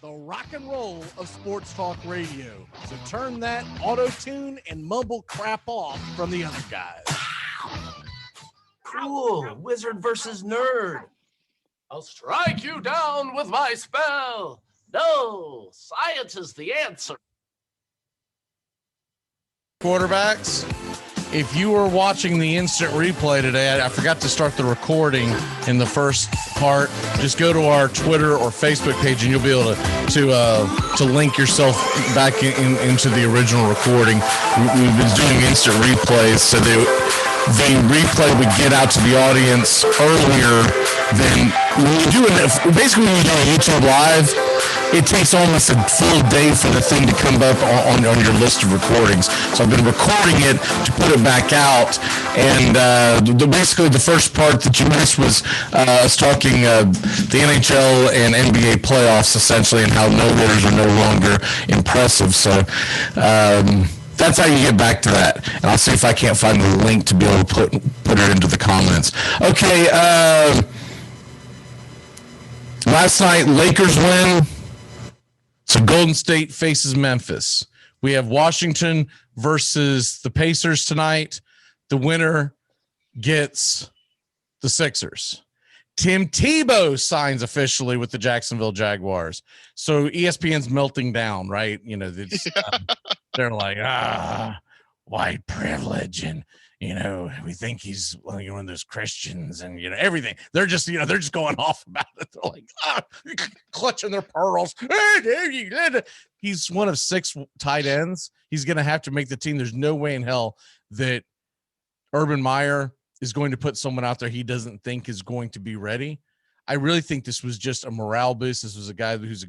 the rock and roll of sports talk radio. So turn that auto-tune and mumble crap off from the other guys. Cool. Wizard versus nerd. I'll strike you down with my spell. No, science is the answer. Quarterbacks, if you were watching the instant replay today, I forgot to start the recording in the first part. Just go to our Twitter or Facebook page, and you'll be able to link yourself back into the original recording. We've been doing instant replays, so the replay would get out to the audience earlier than when you do it. Basically, when you do a YouTube live, it takes almost a full day for the thing to come up on your list of recordings. So I've been recording it to put it back out. And basically the first part that you missed was us talking the NHL and NBA playoffs, essentially, and how no-hitters are no longer impressive. So that's how you get back to that. And I'll see if I can't find the link to be able to put it into the comments. Okay. Last night, Lakers win. So Golden State faces Memphis. We have Washington versus the Pacers tonight. The winner gets the Sixers. Tim Tebow signs officially with the Jacksonville Jaguars. So ESPN's melting down, right? You know, they're like, white privilege, and we think he's one of those Christians, and everything. They're just going off about it. They're like, clutching their pearls. He's one of 6 tight ends. He's going to have to make the team. There's no way in hell that Urban Meyer is going to put someone out there he doesn't think is going to be ready. I really think this was just a morale boost. This was a guy who's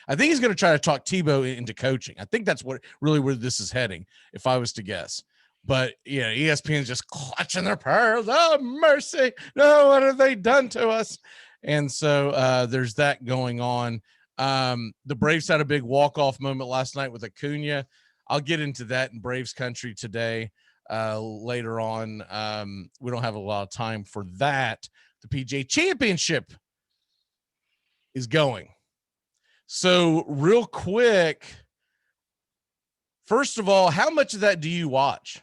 I think he's going to try to talk Tebow into coaching. I think that's where this is heading, if I was to guess. But ESPN's just clutching their pearls. Oh, mercy. No, what have they done to us? And so there's that going on. The Braves had a big walk-off moment last night with Acuna. I'll get into that in Braves country today later on. We don't have a lot of time for that. The PGA Championship is going. So real quick, first of all, how much of that do you watch?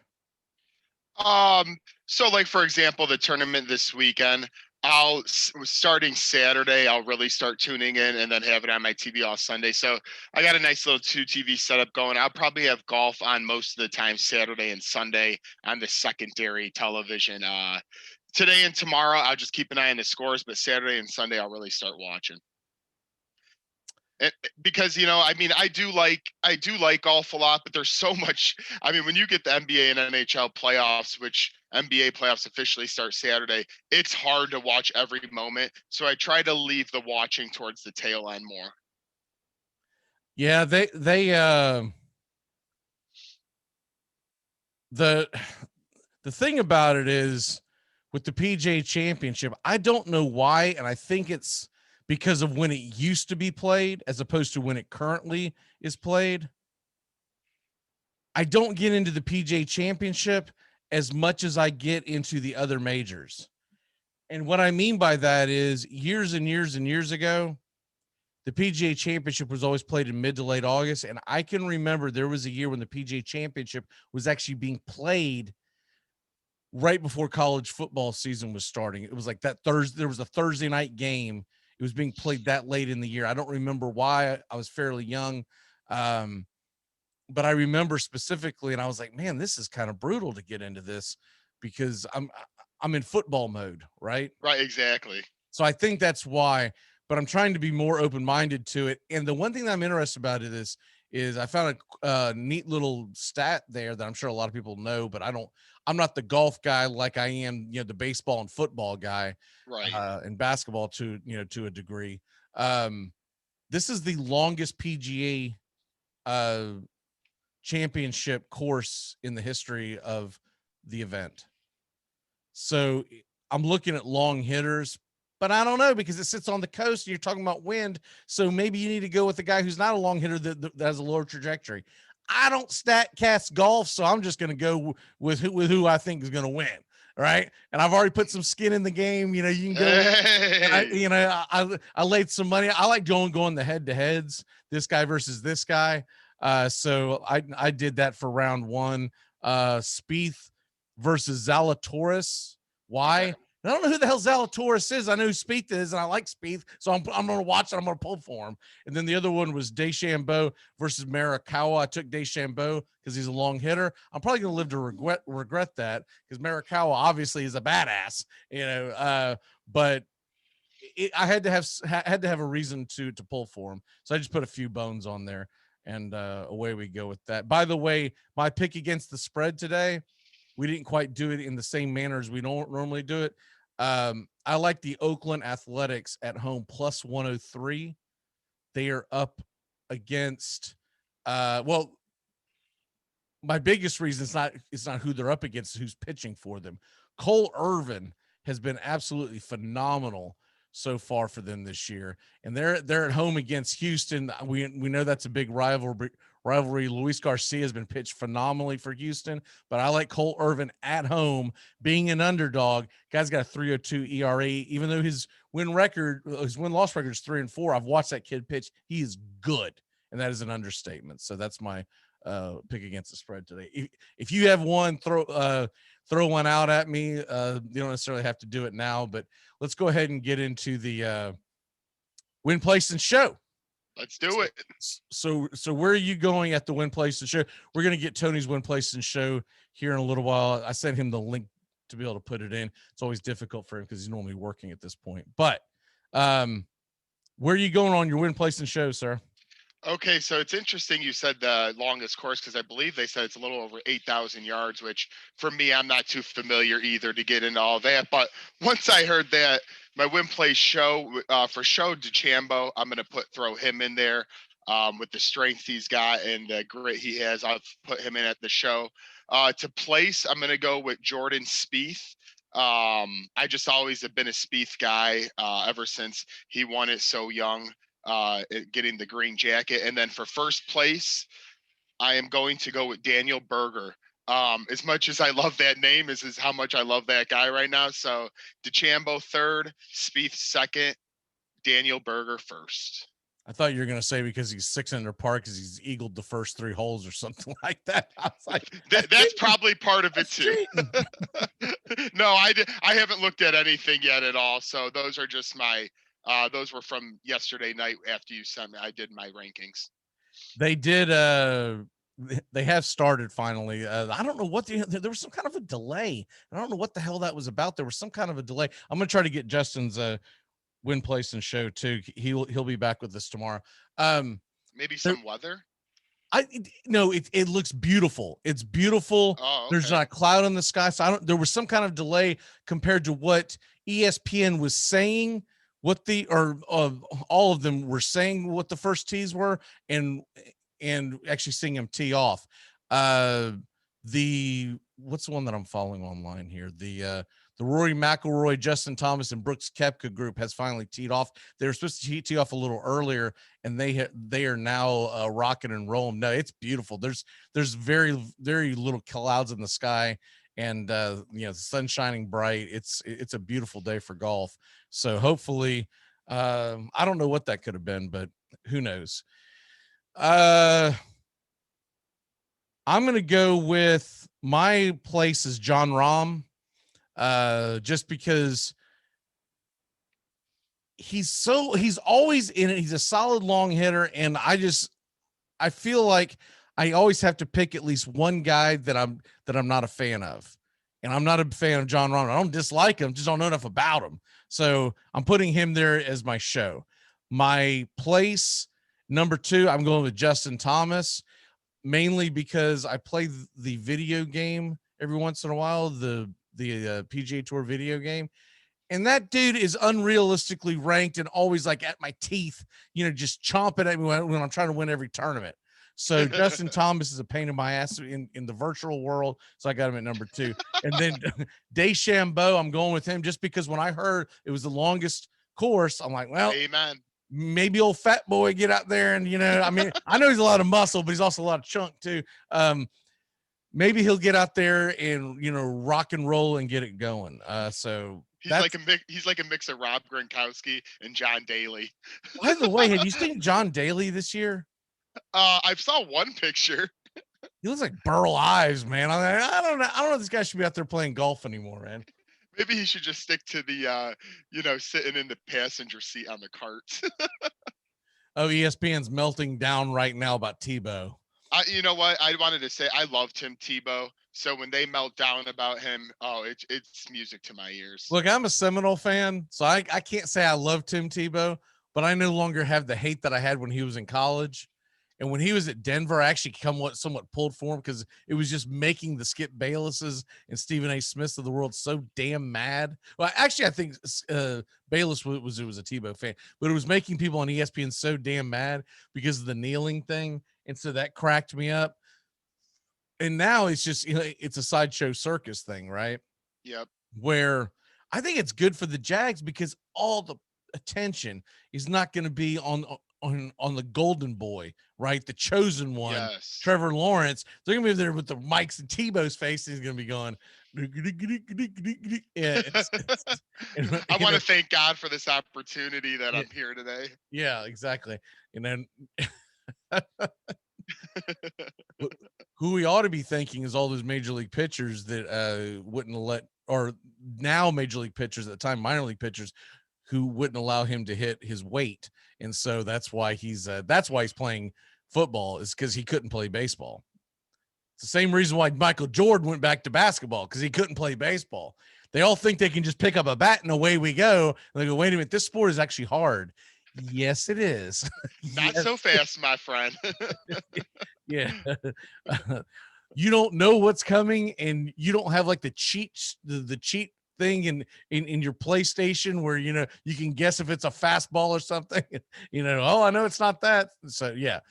So like, for example, the tournament this weekend, starting Saturday, I'll really start tuning in and then have it on my TV all Sunday. So I got a nice little 2 TV setup going. I'll probably have golf on most of the time, Saturday and Sunday on the secondary television. Today and tomorrow, I'll just keep an eye on the scores, but Saturday and Sunday, I'll really start watching. Because I do like golf a lot, but there's so much. I mean, when you get the NBA and NHL playoffs, which NBA playoffs officially start Saturday, it's hard to watch every moment. So I try to leave the watching towards the tail end more. Yeah, the thing about it is with the PGA Championship, I don't know why, and I think it's because of when it used to be played as opposed to when it currently is played. I don't get into the PGA Championship as much as I get into the other majors. And what I mean by that is years and years and years ago, the PGA Championship was always played in mid to late August. And I can remember there was a year when the PGA Championship was actually being played right before college football season was starting. It was like that Thursday. There was a Thursday night game. It was being played that late in the year. I don't remember why. I was fairly young. But I remember specifically, and I was like, man, this is kind of brutal to get into this because I'm in football mode, right? Right, exactly. So I think that's why, but I'm trying to be more open-minded to it. And the one thing that I'm interested about it is I found a neat little stat there that I'm sure a lot of people know, but I'm not the golf guy like I am, the baseball and football guy, right? And basketball to a degree. This is the longest PGA championship course in the history of the event. So I'm looking at long hitters, but I don't know because it sits on the coast and you're talking about wind. So maybe you need to go with the guy who's not a long hitter that has a lower trajectory. I don't stat cast golf, so I'm just going to go with who I think is going to win. right? And I've already put some skin in the game. You know, you can go. And I laid some money. I like going the head to heads. This guy versus this guy. So I did that for round one. Spieth versus Zalatoris. Why? Okay. I don't know who the hell Zalatoris is. I know who Spieth is, and I like Spieth, so I'm going to watch it. I'm going to pull for him. And then the other one was DeChambeau versus Morikawa. I took DeChambeau because he's a long hitter. I'm probably going to live to regret that because Morikawa obviously is a badass, you know. But I had to have a reason to pull for him, so I just put a few bones on there, and away we go with that. By the way, my pick against the spread today, we didn't quite do it in the same manner as we don't normally do it. I like the Oakland Athletics at home plus 103. They are up against well, my biggest reason it's not who they're up against, who's pitching for them. Cole Irvin has been absolutely phenomenal so far for them this year, and they're at home against Houston. We know that's a big rivalry. Luis Garcia has been pitched phenomenally for Houston, but I like Cole Irvin at home being an underdog. Guy's got a 3.02 ERA, even though his win-loss record is 3-4. I've watched that kid pitch. He is good, and that is an understatement. So that's my pick against the spread today. If you have one, throw one out at me. You don't necessarily have to do it now, but let's go ahead and get into the win, place, and show. Let's do it. So where are you going at the win, place, and show? We're going to get Tony's win, place, and show here in a little while. I sent him the link to be able to put it in. It's always difficult for him because he's normally working at this point. But where are you going on your win, place, and show, sir? Okay, so it's interesting you said the longest course because I believe they said it's a little over 8,000 yards, which for me, I'm not too familiar either to get into all that. But once I heard that, my win play show for show DeChambeau, I'm going to throw him in there with the strength he's got and the grit he has. I'll put him in at the show. To place, I'm going to go with Jordan Spieth. I just always have been a Spieth guy ever since he won it so young. Getting the green jacket. And then for first place, I am going to go with Daniel Berger. As much as I love that name, is how much I love that guy right now. So DeChambeau third, Spieth second, Daniel Berger first. I thought you were going to say because he's 6 under par because he's eagled the first 3 holes or something like that. I was like, that's probably part of it too. No, I haven't looked at anything yet at all. So those are just my those were from yesterday night after you sent me. I did my rankings. They did. They have started finally. I don't know what there was some kind of a delay. I don't know what the hell that was about. There was some kind of a delay. I'm gonna try to get Justin's win, place, and show too. He'll be back with us tomorrow. Maybe some weather. No, it looks beautiful. It's beautiful. Oh, okay. There's not a cloud in the sky. So there was some kind of delay compared to what ESPN was saying. All of them were saying what the first tees were and actually seeing them tee off. What's the one that I'm following online here? The Rory McIlroy, Justin Thomas, and Brooks Koepka group has finally teed off. They were supposed to tee off a little earlier, and they are now rocking and rolling. No, it's beautiful. There's very, very little clouds in the sky, and the sun shining bright. It's a beautiful day for golf. So hopefully, I don't know what that could have been, but who knows? I'm going to go with my place is John Rahm, just because he's always in it. He's a solid long hitter. And I feel like I always have to pick at least one guy that I'm not a fan of. And I'm not a fan of John Rahm. I don't dislike him, just don't know enough about him. So I'm putting him there as my show. My place, number 2, I'm going with Justin Thomas, mainly because I play the video game every once in a while, the PGA Tour video game. And that dude is unrealistically ranked and always like at my teeth, just chomping at me when I'm trying to win every tournament. So Justin Thomas is a pain in my ass in the virtual world. So I got him at number 2. And then DeChambeau, I'm going with him just because when I heard it was the longest course, I'm like, well, amen. Maybe old fat boy get out there and, I know he's a lot of muscle, but he's also a lot of chunk too. maybe he'll get out there and, rock and roll and get it going. So He's like a mix of Rob Gronkowski and John Daly. By the way, have you seen John Daly this year? I saw one picture. He looks like Burl Ives, man. I don't know. I don't know if this guy should be out there playing golf anymore, man. Maybe he should just stick to the, sitting in the passenger seat on the carts. Oh, ESPN's melting down right now about TEBOW. You know what? I wanted to say I love Tim Tebow. So when they melt down about him, it's music to my ears. Look, I'm a Seminole fan, so I can't say I love Tim Tebow, but I no longer have the hate that I had when he was in college. And when he was at Denver, I actually somewhat pulled for him because it was just making the Skip Baylesses and Stephen A. Smiths of the world so damn mad. Well, actually, I think Bayless was a Tebow fan, but it was making people on ESPN so damn mad because of the kneeling thing. And so that cracked me up. And now it's just, it's a sideshow circus thing, right? Yep. Where I think it's good for the Jags because all the attention is not going to be on the golden boy, right? The chosen one, yes. Trevor Lawrence. They're gonna be there with the mics and Tebow's face. He's gonna be going. Yeah, I want to thank God for this opportunity that I'm here today. Yeah, exactly. And then who we ought to be thanking is all those major league pitchers that wouldn't let, or now major league pitchers at the time, minor league pitchers who wouldn't allow him to hit his weight. And so that's why he's playing football, is because he couldn't play baseball. It's the same reason why Michael Jordan went back to basketball, because he couldn't play baseball. They all think they can just pick up a bat and away we go. And they go, wait a minute, this sport is actually hard. Yes, it is. Not so fast, my friend. Yeah. You don't know what's coming, and you don't have like the cheat thing in your PlayStation where you can guess if it's a fastball or something. Oh, I know it's not that. So yeah.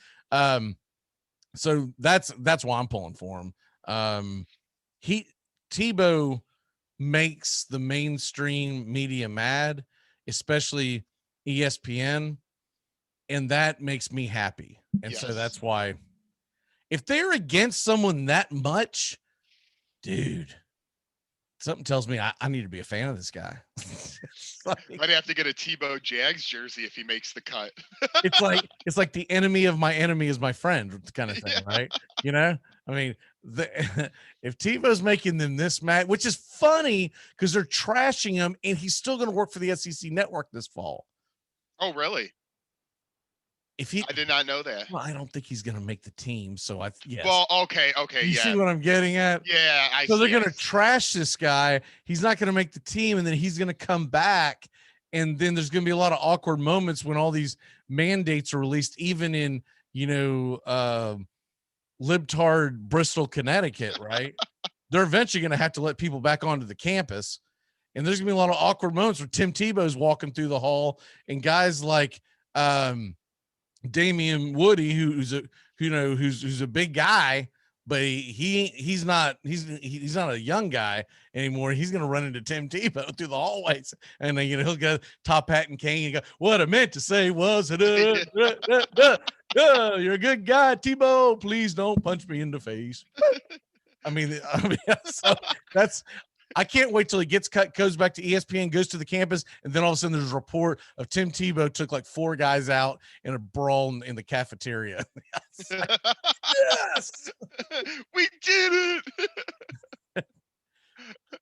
So that's why I'm pulling for him. Tebow makes the mainstream media mad, especially ESPN, and that makes me happy. And so that's why, if they're against someone that much, dude, something tells me I need to be a fan of this guy. Might have to get a Tebow Jags jersey if he makes the cut. it's like the enemy of my enemy is my friend kind of thing, right? I mean, if Tebow's making them this mad, which is funny because they're trashing him, and he's still going to work for the SEC network this fall. Oh, really? I did not know that. Well, I don't think he's going to make the team. So yes. Well, okay. You see what I'm getting at? Yeah. So they're going to trash this guy. He's not going to make the team, and then he's going to come back. And then there's going to be a lot of awkward moments when all these mandates are released, even in, libtard Bristol, Connecticut, right? They're eventually going to have to let people back onto the campus. And there's going to be a lot of awkward moments where Tim Tebow's walking through the hall, and guys like, Damian Woody, who's a big guy, but he's not a young guy anymore. He's gonna run into Tim Tebow through the hallways, and then he'll go top hat and cane and go, "What I meant to say was, you're a good guy, Tebow. Please don't punch me in the face." I mean, so I can't wait till he gets cut, goes back to ESPN, goes to the campus, and then all of a sudden there's a report of Tim Tebow took like 4 guys out in a brawl in the cafeteria. Like, yes, we did it.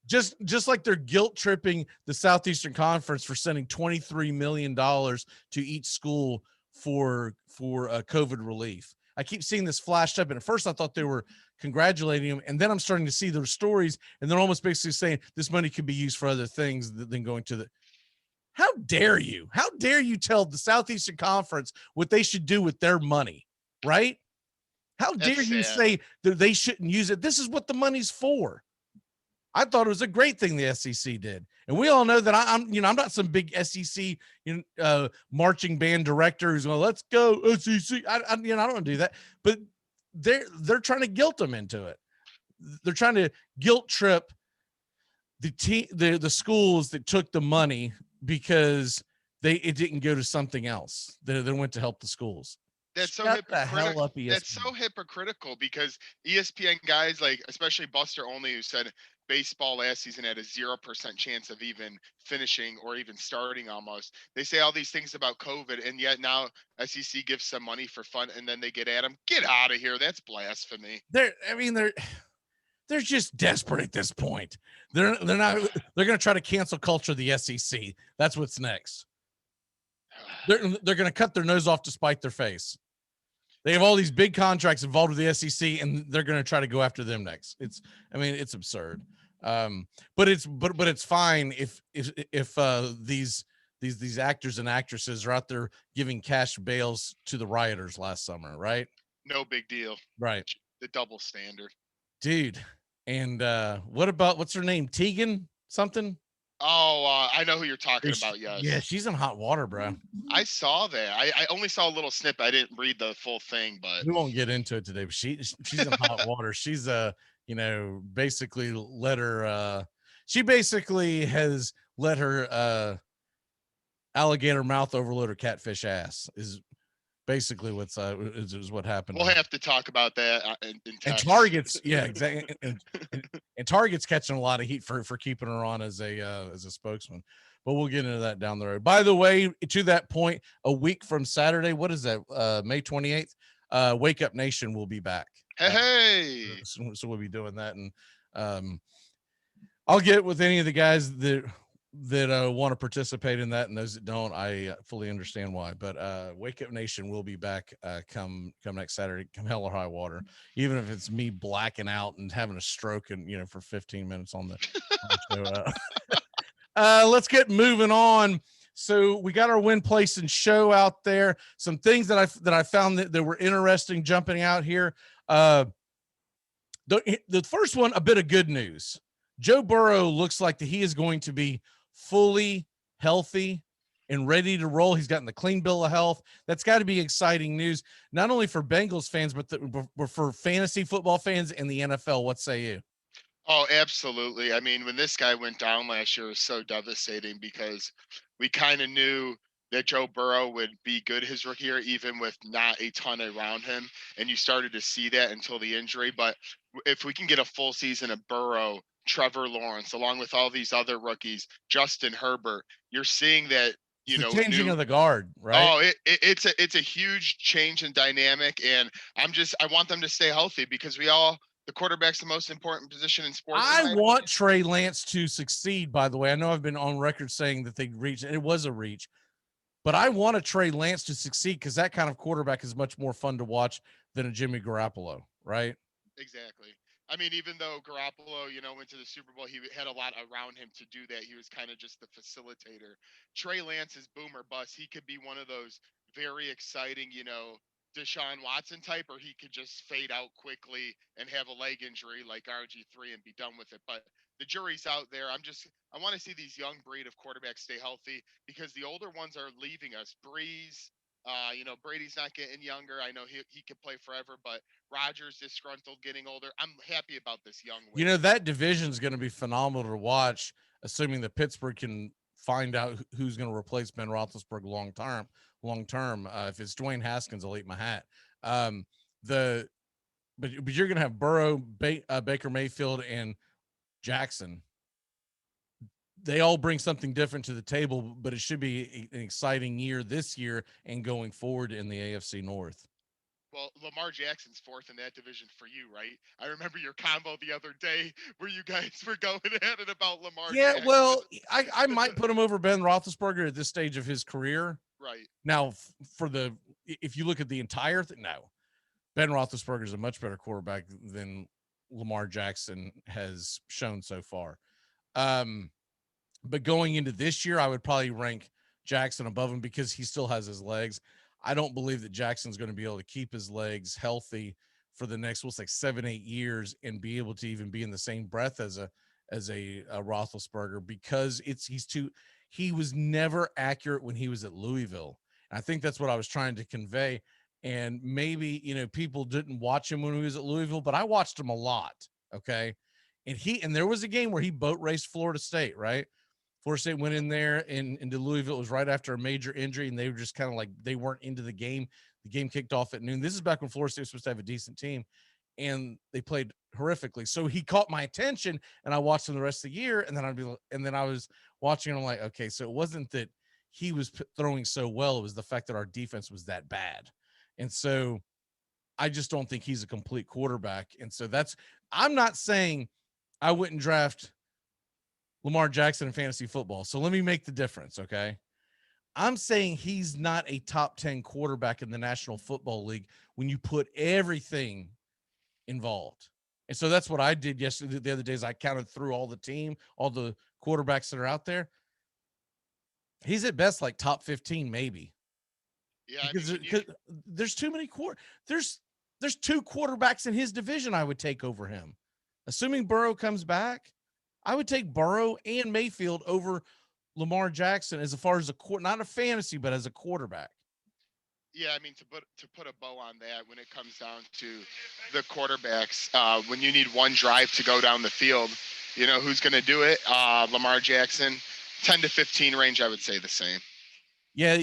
Just like they're guilt tripping the Southeastern Conference for sending $23 million to each school for COVID relief. I keep seeing this flashed up, and at first I thought they were congratulating him, and then I'm starting to see those stories, and they're almost basically saying this money could be used for other things than going to the. How dare you? How dare you tell the Southeastern Conference what they should do with their money, right? How dare you say that they shouldn't use it? This is what the money's for. I thought it was a great thing the SEC did, and we all know that I'm not some big SEC marching band director who's going, let's go SEC. I don't do that, but they're trying to guilt them into it. They're trying to guilt trip the schools that took the money because it didn't go to something else. They went to help the schools. That's so Shut the hell hypocritical. up, ESPN. That's so hypocritical because ESPN guys, like especially Buster Only, who said baseball last season had a 0% chance of even finishing or even starting almost. They say all these things about COVID, and yet now SEC gives some money for fun, and then they get at them. Get out of here. That's blasphemy. They're just desperate at this point. They're not. They're going to try to cancel culture the SEC. That's what's next. They're going to cut their nose off to spite their face. They have all these big contracts involved with the SEC, and they're going to try to go after them next. It's absurd. But it's fine if these actors and actresses are out there giving cash bails to the rioters last summer, right? No big deal. Right. The double standard. Dude. And what's her name? Tegan something? Oh, I know who you're talking about. Yes. Yeah, she's in hot water, bro. I saw that. I only saw a little snippet. I didn't read the full thing, but we won't get into it today. But she's in hot water. She's basically let her. She basically has let her alligator mouth overload her catfish ass. Is basically what happened. We'll have to talk about that in and Target's, yeah, exactly. And Target's catching a lot of heat for keeping her on as a spokesman. But we'll get into that down the road. By the way, to that point, a week from Saturday, what is that? May 28th. Wake Up Nation will be back. Hey. So we'll be doing that, and I'll get with any of the guys that want to participate in that, and those that don't, I fully understand why. But Wake Up Nation will be back come next Saturday, come hell or high water, even if it's me blacking out and having a stroke and for 15 minutes on the show. Let's get moving on. So we got our win, place, and show out there. Some things that I found that were interesting jumping out here. The first one, a bit of good news. Joe Burrow looks like that he is going to be fully healthy and ready to roll. He's gotten the clean bill of health. That's got to be exciting news, not only for Bengals fans, but for fantasy football fans and the NFL. What say you? Oh, absolutely. I mean, when this guy went down last year, it was so devastating because we kind of knew that Joe Burrow would be good his rookie year, even with not a ton around him. And you started to see that until the injury. But if we can get a full season of Burrow, Trevor Lawrence, along with all these other rookies, Justin Herbert, you're seeing that, changing of the guard, right? Oh, it's a huge change in dynamic. And I want them to stay healthy because the quarterback's the most important position in sports. I want Trey Lance to succeed, by the way. I know I've been on record saying that they reached, and it was a reach, but I want a Trey Lance to succeed because that kind of quarterback is much more fun to watch than a Jimmy Garoppolo, right? Exactly. I mean, even though Garoppolo, went to the Super Bowl, he had a lot around him to do that. He was kind of just the facilitator. Trey Lance is boom or bust. He could be one of those very exciting, Deshaun Watson type, or he could just fade out quickly and have a leg injury like RG3 and be done with it. But the jury's out there. I want to see these young breed of quarterbacks stay healthy because the older ones are leaving us. Breeze, Brady's not getting younger. I know he could play forever, but Rodgers disgruntled, getting older. I'm happy about this young wave. That division is going to be phenomenal to watch, assuming that Pittsburgh can find out who's going to replace Ben Roethlisberger long term. If it's Dwayne Haskins, I'll eat my hat. But you're going to have Burrow, Baker Mayfield, and Jackson. They all bring something different to the table, but it should be an exciting year this year and going forward in the AFC North. Well, Lamar Jackson's fourth in that division for you, right? I remember your combo the other day where you guys were going at it about Lamar Jackson. Well, I might put him over Ben Roethlisberger at this stage of his career. Right. Now, if you look at the entire thing, no. Ben Roethlisberger is a much better quarterback than Lamar Jackson has shown so far. But going into this year, I would probably rank Jackson above him because he still has his legs. I don't believe that Jackson's going to be able to keep his legs healthy for the next, 7-8 years and be able to even be in the same breath as a Roethlisberger because he was never accurate when he was at Louisville. And I think that's what I was trying to convey. And maybe, people didn't watch him when he was at Louisville, but I watched him a lot. Okay. And there was a game where he boat raced Florida State, right? Florida State went in there into Louisville. It was right after a major injury, and they were just kind of like they weren't into the game. The game kicked off at noon. This is back when Florida State was supposed to have a decent team, and they played horrifically. So he caught my attention, and I watched him the rest of the year. And then I was watching, and I'm like, okay, so it wasn't that he was throwing so well; it was the fact that our defense was that bad. And so I just don't think he's a complete quarterback. And so I'm not saying I wouldn't draft Lamar Jackson in fantasy football. So let me make the difference, okay? I'm saying he's not a top 10 quarterback in the National Football League when you put everything involved. And so that's what I did yesterday. The other days, I counted through all the quarterbacks that are out there. He's at best like top 15, maybe. Yeah, Because there's too many there's two quarterbacks in his division I would take over him. Assuming Burrow comes back, I would take Burrow and Mayfield over Lamar Jackson as far as not a fantasy, but as a quarterback. Yeah, I mean, to put a bow on that, when it comes down to the quarterbacks, when you need one drive to go down the field, who's going to do it? Lamar Jackson, 10 to 15 range, I would say the same. Yeah,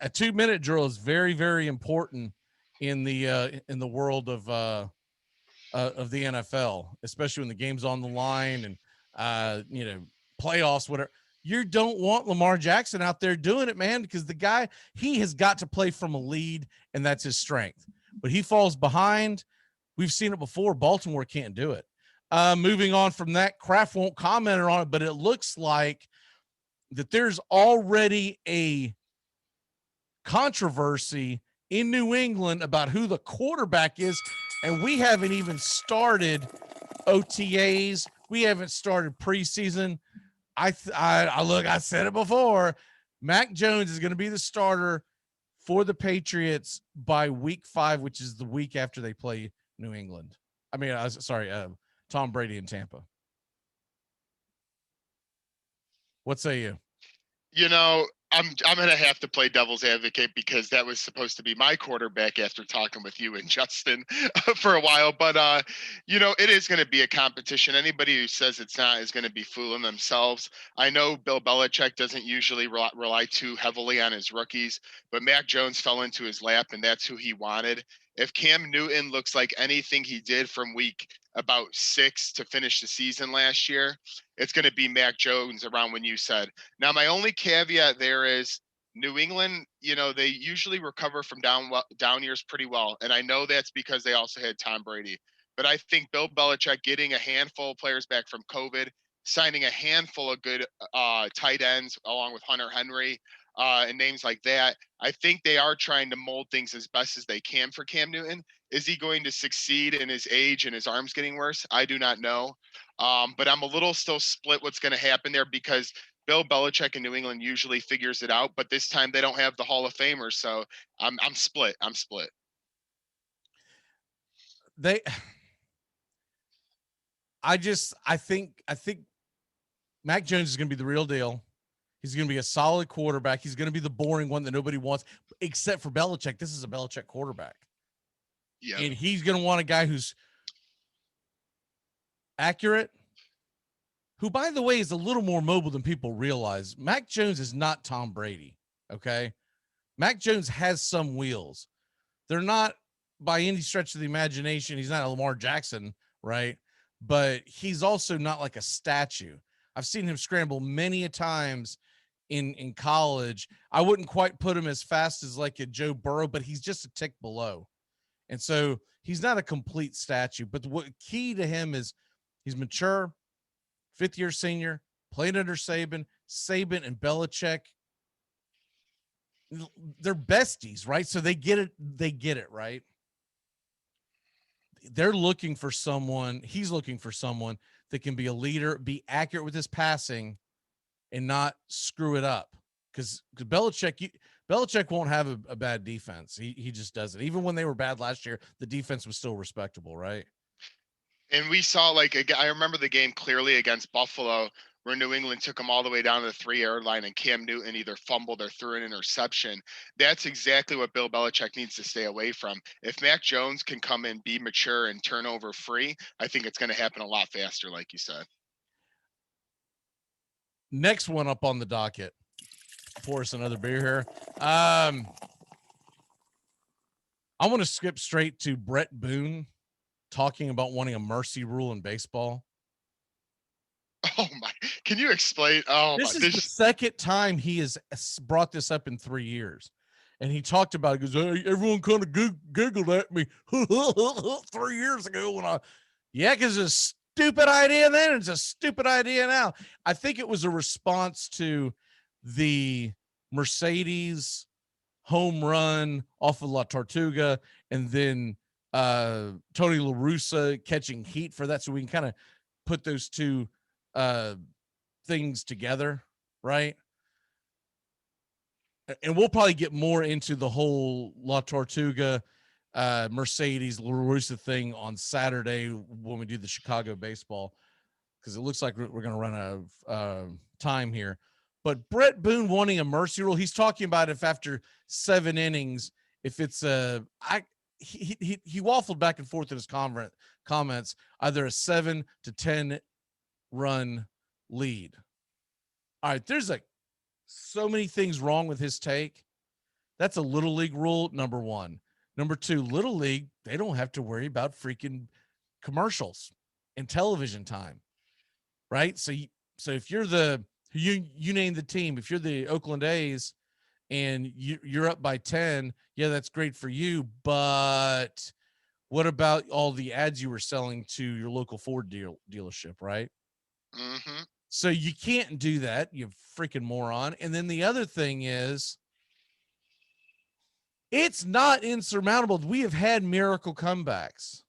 a 2-minute drill is very, very important in the world of the NFL, especially when the game's on the line and playoffs, whatever. You don't want Lamar Jackson out there doing it, man, because the guy, he has got to play from a lead, and that's his strength. But he falls behind. We've seen it before. Baltimore can't do it. Moving on from that, Kraft won't comment on it, but it looks like that there's already a controversy in New England about who the quarterback is, and we haven't even started OTAs. We haven't started preseason. I said it before. Mac Jones is going to be the starter for the Patriots by week 5, which is the week after they play New England. Tom Brady in Tampa. What say you? I'm going to have to play devil's advocate because that was supposed to be my quarterback after talking with you and Justin for a while. But, it is going to be a competition. Anybody who says it's not is going to be fooling themselves. I know Bill Belichick doesn't usually rely too heavily on his rookies, but Mac Jones fell into his lap, and that's who he wanted. If Cam Newton looks like anything he did from week about 6 to finish the season last year, it's going to be Mac Jones around when you said. Now, my only caveat there is New England, they usually recover from down years pretty well. And I know that's because they also had Tom Brady. But I think Bill Belichick getting a handful of players back from COVID, signing a handful of good tight ends along with Hunter Henry and names like that, I think they are trying to mold things as best as they can for Cam Newton. Is he going to succeed in his age and his arms getting worse? I do not know. But I'm a little still split what's going to happen there because Bill Belichick in New England usually figures it out, but this time they don't have the Hall of Famers, so I'm split. I'm split. I think Mac Jones is going to be the real deal. He's going to be a solid quarterback. He's going to be the boring one that nobody wants, except for Belichick. This is a Belichick quarterback. Yeah. And he's going to want a guy who's accurate, who, by the way, is a little more mobile than people realize. Mac Jones is not Tom Brady, okay? Mac Jones has some wheels. They're not by any stretch of the imagination. He's not a Lamar Jackson, right? But he's also not like a statue. I've seen him scramble many a times in college. I wouldn't quite put him as fast as like a Joe Burrow, but he's just a tick below. And so he's not a complete statue. But what key to him is he's mature, fifth-year senior, played under Saban and Belichick. They're besties, right? So they get it, right? They're looking for someone, he's looking for someone that can be a leader, be accurate with his passing, and not screw it up. Because Belichick won't have a bad defense. He just doesn't. Even when they were bad last year, the defense was still respectable, right? And we saw I remember the game clearly against Buffalo where New England took them all the way down to the 3-yard line and Cam Newton either fumbled or threw an interception. That's exactly what Bill Belichick needs to stay away from. If Mac Jones can come in, be mature, and turnover free, I think it's going to happen a lot faster, like you said. Next one up on the docket. Pour us another beer here. I want to skip straight to Brett Boone talking about wanting a mercy rule in baseball. Oh my! Can you explain? Oh my! This is the second time he has brought this up in 3 years. And he talked about it. He goes, hey, everyone kind of giggled at me 3 years ago when because it's a stupid idea then. It's a stupid idea now. I think it was a response to the Mercedes home run off of La Tortuga, and then Tony La Russa catching heat for that. So we can kind of put those two things together, right? And we'll probably get more into the whole La Tortuga, Mercedes, La Russa thing on Saturday when we do the Chicago baseball, because it looks like we're going to run out of time here. But Brett Boone wanting a mercy rule, he's talking about if after 7 innings, if it's he waffled back and forth in his comments, either a 7 to 10 run lead. All right, there's so many things wrong with his take. That's a little league rule, number 1. Number 2, little league, they don't have to worry about freaking commercials and television time, right? So if you're you name the team, if you're the Oakland A's and you're up by 10, yeah, that's great for you. But what about all the ads you were selling to your local Ford dealership, right? Mm-hmm. So you can't do that, you freaking moron. And then the other thing is, it's not insurmountable. We have had miracle comebacks.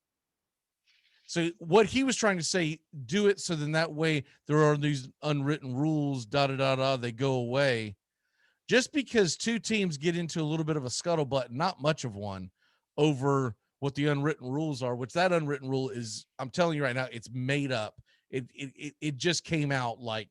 So what he was trying to say, do it so then that way there are these unwritten rules, they go away. Just because 2 teams get into a little bit of a scuttlebutt, not much of one, over what the unwritten rules are, which that unwritten rule is, I'm telling you right now, it's made up. It just came out like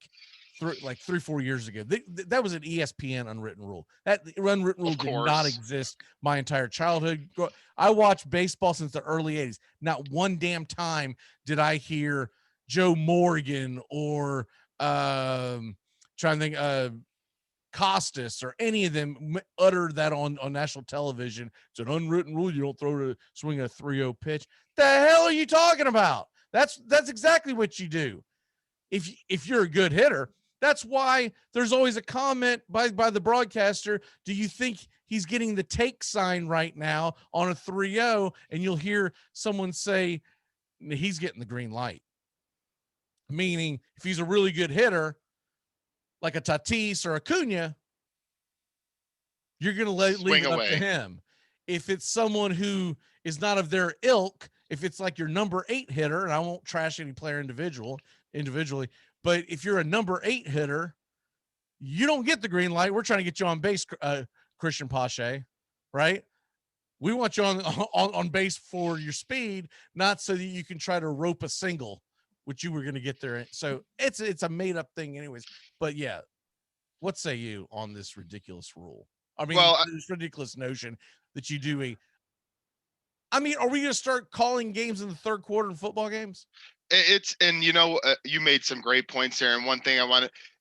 3-4 years ago. That was an ESPN unwritten rule. That unwritten rule did not exist my entire childhood. I watched baseball since the early 80s. Not one damn time did I hear Joe Morgan or trying to think Costas or any of them utter that on national television. It's an unwritten rule. You don't throw to swing a 3-0 pitch. The hell are you talking about? That's exactly what you do. If you're a good hitter, that's why there's always a comment by the broadcaster. Do you think he's getting the take sign right now on a 3-0? And you'll hear someone say he's getting the green light. Meaning if he's a really good hitter, like a Tatis or Acuna, you're going to leave it up to him. If it's someone who is not of their ilk, if it's like your number 8 hitter, and I won't trash any player individually, but if you're a number 8 hitter, you don't get the green light. We're trying to get you on base, Christian Pache, right? We want you on base for your speed, not so that you can try to rope a single, which you were going to get there. So it's a made up thing anyways. But yeah, what say you on this ridiculous rule? I mean, this ridiculous notion that you do are we going to start calling games in the third quarter in football games? You made some great points there. And one thing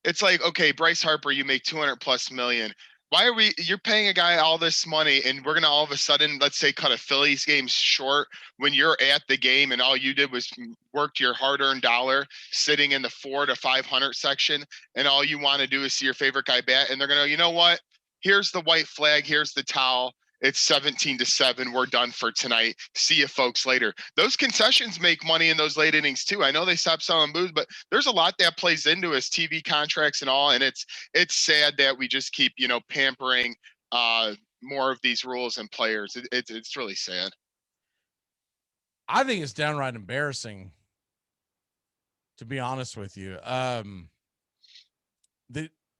it's like, okay, Bryce Harper, you make 200+ million. Why are you're paying a guy all this money and we're going to all of a sudden, let's say, cut a Phillies game short when you're at the game and all you did was worked your hard-earned dollar sitting in the 400 to 500 section, and all you want to do is see your favorite guy bat, and they're going to, you know what? Here's the white flag. Here's the towel. It's 17-7. We're done for tonight. See you folks later. Those concessions make money in those late innings too. I know they stopped selling booze, but there's a lot that plays into his TV contracts and all. And it's sad that we just keep, pampering more of these rules and players. It's really sad. I think it's downright embarrassing, to be honest with you. That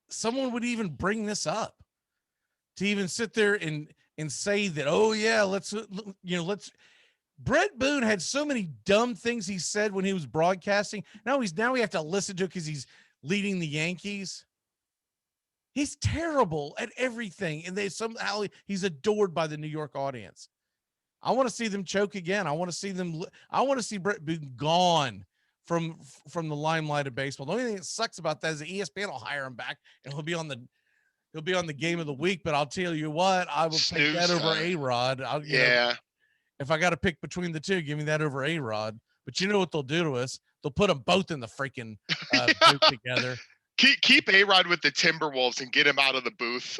someone would even bring this up, to even sit there and say that, oh yeah, let's. Brett Boone had so many dumb things he said when he was broadcasting. Now we have to listen to it because he's leading the Yankees. He's terrible at everything, and somehow he's adored by the New York audience. I want to see them choke again. I want to see Brett Boone gone from the limelight of baseball. The only thing that sucks about that is that ESPN will hire him back and he'll be on the He'll be on the game of the week, but I'll tell you what, I will take that over A-Rod. If I got to pick between the two, give me that over A-Rod. But you know what they'll do to us? They'll put them both in the freaking booth together. Keep A-Rod with the Timberwolves and get him out of the booth.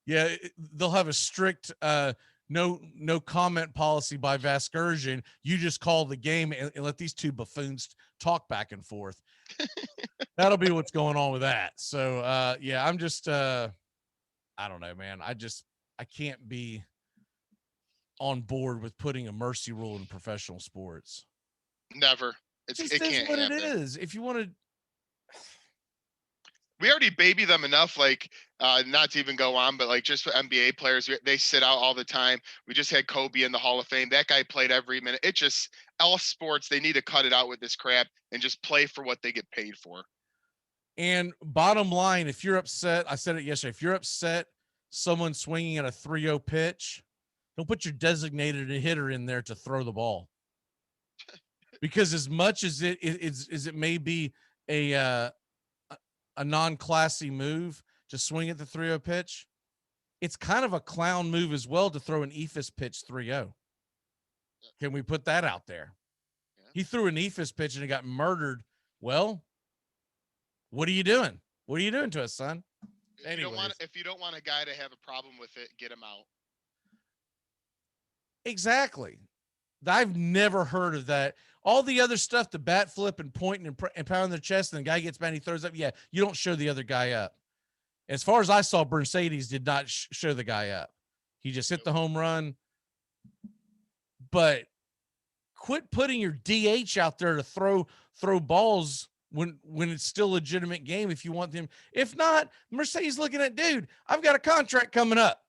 Yeah, they'll have a strict no comment policy by Vasgersian. You just call the game and let these two buffoons talk back and forth. That'll be what's going on with that. So yeah, I'm just I don't know, man. I can't be on board with putting a mercy rule in professional sports. Never. It can't happen. It is. If you want to, we already baby them enough, like not to even go on, but like just for NBA players, they sit out all the time. We just had Kobe in the Hall of Fame. That guy played every minute. It just, all sports, they need to cut it out with this crap and just play for what they get paid for. And bottom line, if you're upset, I said it yesterday, if you're upset someone swinging at a 3-0 pitch, don't put your designated hitter in there to throw the ball. Because as much as it may be a non-classy move to swing at the 3-0 pitch, it's kind of a clown move as well to throw an ephus pitch 3-0. Can we put that out there? Yeah. He threw an ephus pitch and it got murdered. Well, what are you doing? What are you doing to us, son? If you don't want a guy to have a problem with it, get him out. Exactly. I've never heard of that. All the other stuff, the bat flip and pointing and pounding their chest, and the guy gets mad, he throws up. Yeah, you don't show the other guy up. As far as I saw, Mercedes did not show the guy up. He just hit the home run. But quit putting your DH out there to throw balls when it's still a legitimate game if you want them. If not, Mercedes looking at, dude, I've got a contract coming up.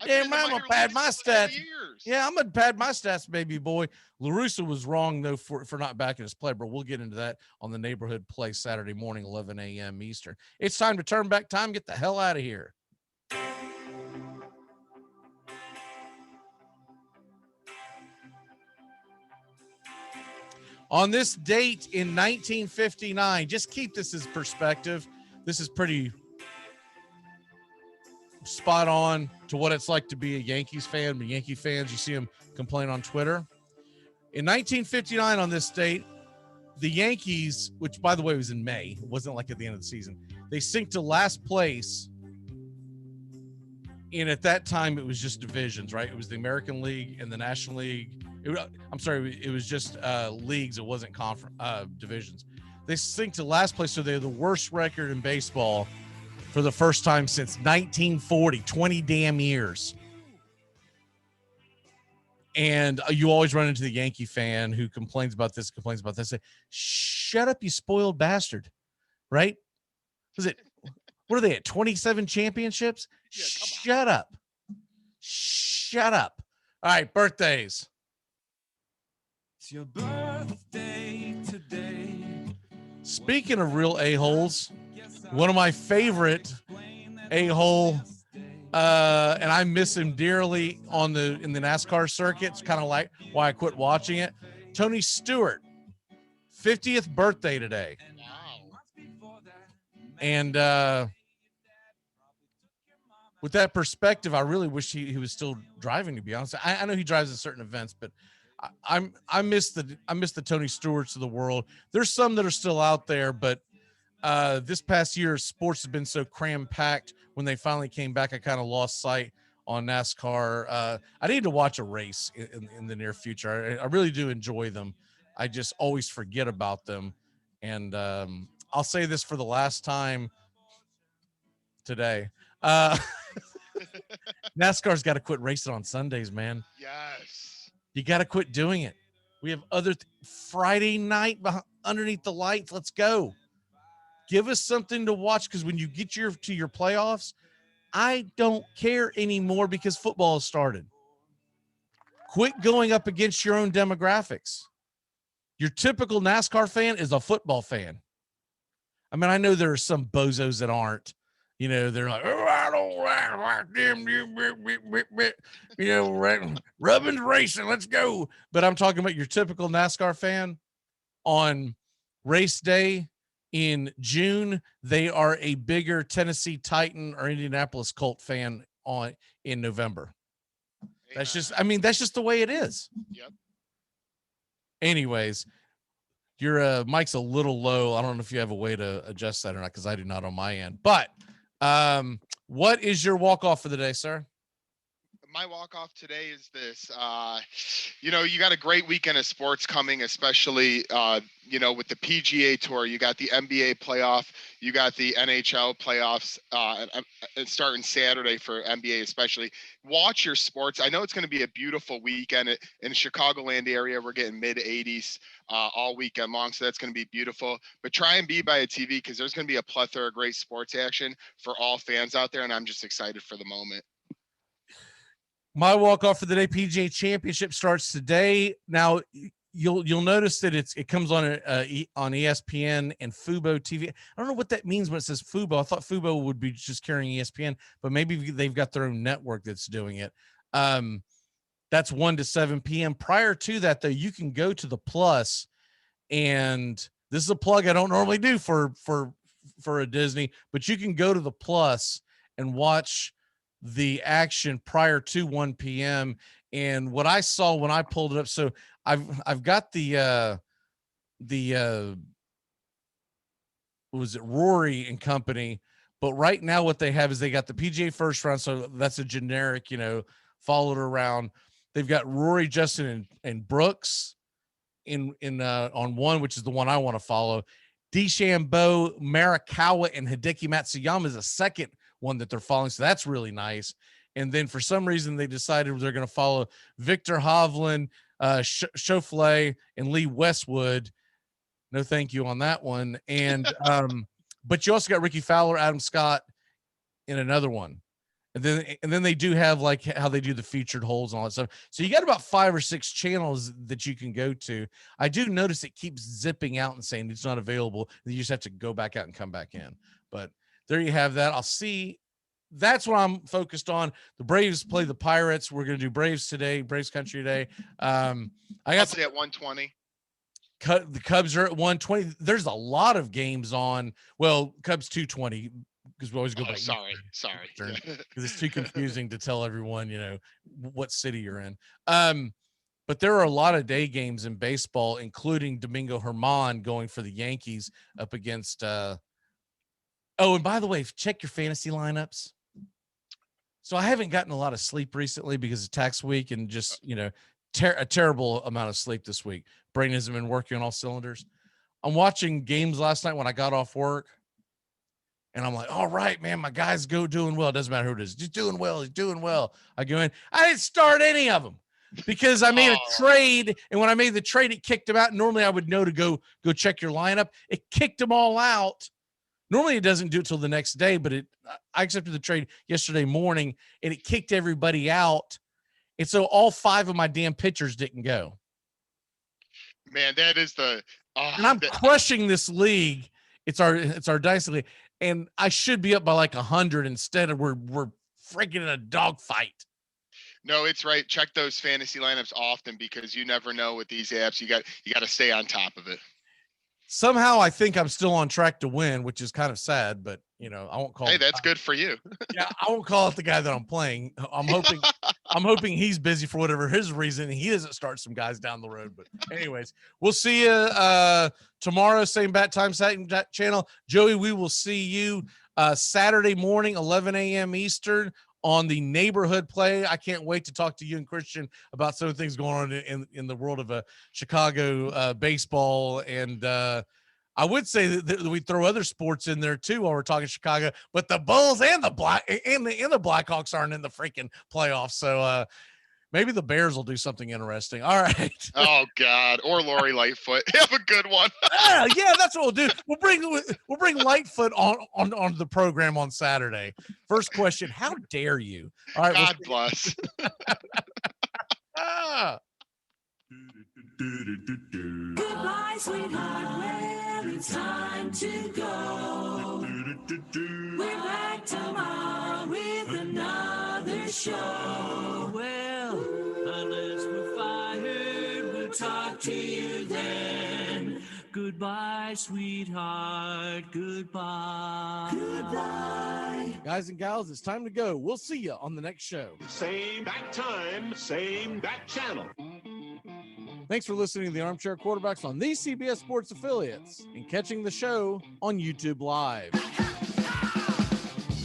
Damn, I'm gonna pad my stats. Yeah, I'm gonna pad my stats, baby boy. LaRussa was wrong though for not backing his play, but we'll get into that on the neighborhood play Saturday morning, 11 a.m. Eastern. It's time to turn back time. Get the hell out of here. On this date in 1959, just keep this as perspective. This is pretty spot on to what it's like to be a Yankees fan. The Yankee fans, you see them complain on Twitter. In 1959, on this date, the Yankees, which by the way was in May, it wasn't like at the end of the season, they sink to last place. And at that time, it was just divisions, right? It was the American League and the National League. It was just leagues. It wasn't divisions. They sink to last place, so they're the worst record in baseball for the first time since 1940, 20 damn years. And you always run into the Yankee fan who complains about this. Say, shut up, you spoiled bastard. Right? What are they at? 27 championships? Yeah, shut up. Shut up. All right, birthdays. It's your birthday today. Speaking of real a-holes, one of my favorite a-hole, and I miss him dearly in the NASCAR circuit. It's kind of like why I quit watching it. Tony Stewart, 50th birthday today. Wow. And with that perspective, I really wish he was still driving, to be honest. I know he drives at certain events, but I miss the Tony Stewarts of the world. There's some that are still out there, but this past year, sports has been so cram-packed. When they finally came back, I kind of lost sight on NASCAR. I need to watch a race in the near future. I really do enjoy them. I just always forget about them. And I'll say this for the last time today. NASCAR's got to quit racing on Sundays, man. Yes. You got to quit doing it. We have other Friday night underneath the lights. Let's go. Give us something to watch, because when you get to your playoffs, I don't care anymore because football has started. Quit going up against your own demographics. Your typical NASCAR fan is a football fan. I mean, I know there are some bozos that aren't. You know, they're like, oh, I don't like them. You know, Rubbin's racing. Let's go. But I'm talking about your typical NASCAR fan on race day. In June, they are a bigger Tennessee Titan or Indianapolis Colt fan in November. That's just, I mean, that's just the way it is. Yep. Anyways, your mic's a little low. I don't know if you have a way to adjust that or not, because I do not on my end. But what is your walk-off for the day, sir? My walk-off today is this. You know, you got a great weekend of sports coming, especially, you know, with the PGA Tour. You got the NBA playoff. You got the NHL playoffs starting Saturday for NBA especially. Watch your sports. I know it's going to be a beautiful weekend in Chicagoland area. We're getting mid-80s all weekend long, so that's going to be beautiful. But try and be by a TV, because there's going to be a plethora of great sports action for all fans out there, and I'm just excited for the moment. My walk-off for the day, PGA Championship starts today. Now, you'll notice that it comes on on ESPN and Fubo TV. I don't know what that means when it says Fubo. I thought Fubo would be just carrying ESPN, but maybe they've got their own network that's doing it. That's 1 to 7 p.m. Prior to that, though, you can go to the Plus, and this is a plug I don't normally do for a Disney, but you can go to the Plus and watch the action prior to 1 p.m. And what I saw when I pulled it up, so I've got the was it Rory and company, but right now what they have is they got the PGA first round, so that's a generic, you know, followed around. They've got Rory, Justin, and Brooks in on one, which is the one I want to follow. DeChambeau, Morikawa, and Hideki Matsuyama is a second one that they're following, so that's really nice. And then for some reason they decided they're going to follow Victor Hovland, Schauffele, and Lee Westwood. No thank you on that one. And but you also got Ricky Fowler, Adam Scott in another one. And then they do have like how they do the featured holes and all that stuff. So you got about 5 or 6 channels that you can go to. I do notice it keeps zipping out and saying it's not available. You just have to go back out and come back in. But there you have that. I'll see. That's what I'm focused on. The Braves play the Pirates. We're going to do Braves today, Braves country today. I got at 120. The Cubs are at 120. There's a lot of games on. Well, Cubs 220, because we always go back. Sorry. Because it's too confusing to tell everyone, you know, what city you're in. But there are a lot of day games in baseball, including Domingo Germán going for the Yankees up against oh, and by the way, check your fantasy lineups. So I haven't gotten a lot of sleep recently because of tax week and just, you know, a terrible amount of sleep this week. Brain hasn't been working on all cylinders. I'm watching games last night when I got off work, and I'm like, all right, man, my guy's doing well. It doesn't matter who it is. He's doing well. He's doing well. I go in. I didn't start any of them because I made a trade, and when I made the trade, it kicked him out. Normally I would know to go check your lineup. It kicked them all out. Normally it doesn't do it till the next day, but I accepted the trade yesterday morning, and it kicked everybody out. And so all 5 of my damn pitchers didn't go. Man, that is the and I'm crushing this league. It's our dynasty league, and I should be up by like 100 instead of we're freaking in a dogfight. No, it's right. Check those fantasy lineups often, because you never know with these apps. You got to stay on top of it. Somehow I think I'm still on track to win, which is kind of sad, but you know, I won't call. Hey, that's good for you. Yeah, I won't call it the guy that I'm playing. I'm hoping he's busy for whatever his reason. He doesn't start some guys down the road. But anyways, we'll see you tomorrow, same bat time, same channel. Joey, we will see you Saturday morning, 11 a.m. Eastern, on the neighborhood play. I can't wait to talk to you and Christian about some of the things going on in the world of Chicago baseball. And I would say that we throw other sports in there too while we're talking Chicago, but the Bulls and the Blackhawks aren't in the freaking playoffs. So maybe the Bears will do something interesting. All right. Oh God. Or Lori Lightfoot. Have a good one. Yeah, that's what we'll do. We'll bring Lightfoot on the program on Saturday. First question: how dare you? All right. God bless. Goodbye, sweetheart. Well, it's time to go. We're back tomorrow with another show. Well, unless we're fired, we'll talk to you then. Goodbye, sweetheart. Goodbye. Goodbye. Guys and gals, it's time to go. We'll see you on the next show. Same bat time, same bat channel. Thanks for listening to the Armchair Quarterbacks on these CBS Sports affiliates and catching the show on YouTube Live.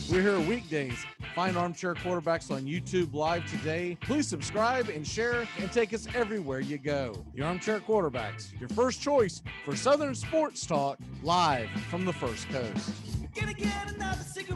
We're here weekdays. Find Armchair Quarterbacks on YouTube Live today. Please subscribe and share and take us everywhere you go. The Armchair Quarterbacks, your first choice for Southern sports talk, live from the First Coast. Gonna get another cigarette.